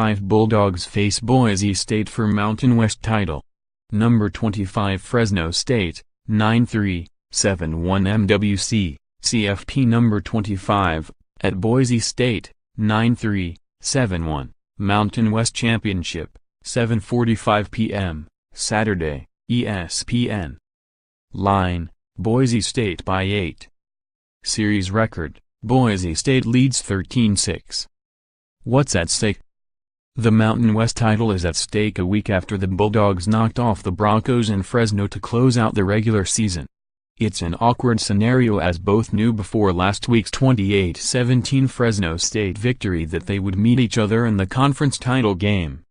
25 Bulldogs face Boise State for Mountain West title. Number 25 Fresno State, 9-3, 7-1 MWC, CFP. Number 25, at Boise State, 9-3, 7-1, Mountain West Championship, 7:45 p.m., Saturday, ESPN. Line, Boise State by 8. Series record, Boise State leads 13-6. What's at stake? The Mountain West title is at stake a week after the Bulldogs knocked off the Broncos in Fresno to close out the regular season. It's an awkward scenario as both knew before last week's 28-17 Fresno State victory that they would meet each other in the conference title game.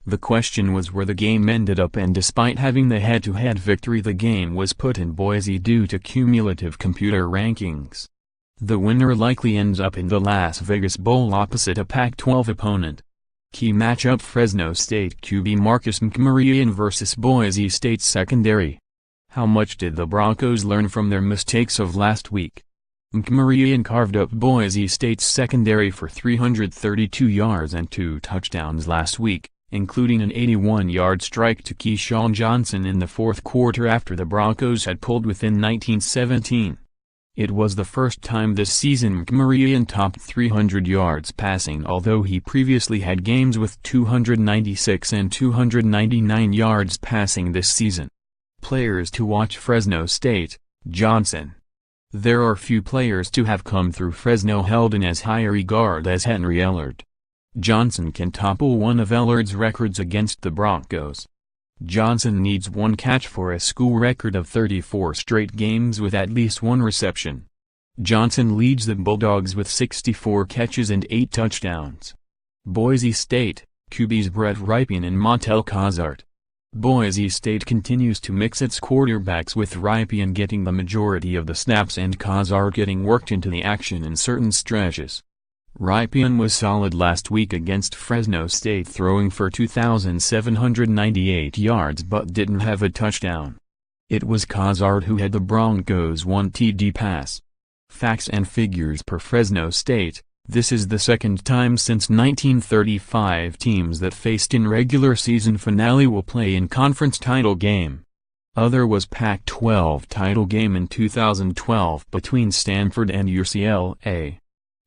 The question was where the game ended up, and despite having the head-to-head victory, the game was put in Boise due to cumulative computer rankings. The winner likely ends up in the Las Vegas Bowl opposite a Pac-12 opponent. Key matchup: Fresno State QB Marcus McMaryian versus Boise State secondary. How much did the Broncos learn from their mistakes of last week? McMaryian carved up Boise State's secondary for 332 yards and 2 touchdowns last week, including an 81-yard strike to Keyshawn Johnson in the fourth quarter after the Broncos had pulled within 19-17. It was the first time this season McMaryian topped 300 yards passing, although he previously had games with 296 and 299 yards passing this season. Players to watch: Fresno State, Johnson. There are few players to have come through Fresno held in as high a regard as Henry Ellard. Johnson can topple one of Ellard's records against the Broncos. Johnson needs one catch for a school record of 34 straight games with at least one reception. Johnson leads the Bulldogs with 64 catches and 8 touchdowns. Boise State, QBs Brett Rypien and Montel Cozart. Boise State continues to mix its quarterbacks, with Rypien getting the majority of the snaps and Cozart getting worked into the action in certain stretches. Rypien was solid last week against Fresno State, throwing for 2,798 yards but didn't have a touchdown. It was Cozart who had the Broncos' one TD pass. Facts and figures per Fresno State: this is the second time since 1935 teams that faced in regular season finale will play in conference title game. Other was Pac-12 title game in 2012 between Stanford and UCLA.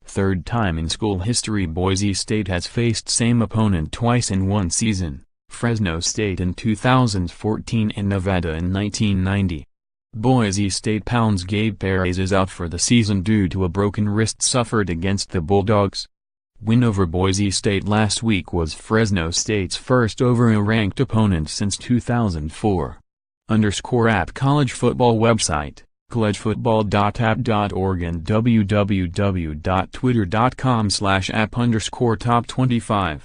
Third time in school history Boise State has faced same opponent twice in one season, Fresno State in 2014 and Nevada in 1990. Boise State pounds Gabe Perez is out for the season due to a broken wrist suffered against the Bulldogs. Win over Boise State last week was Fresno State's first over a ranked opponent since 2004. _app college football website, collegefootball.app.org and www.twitter.com/app_top25.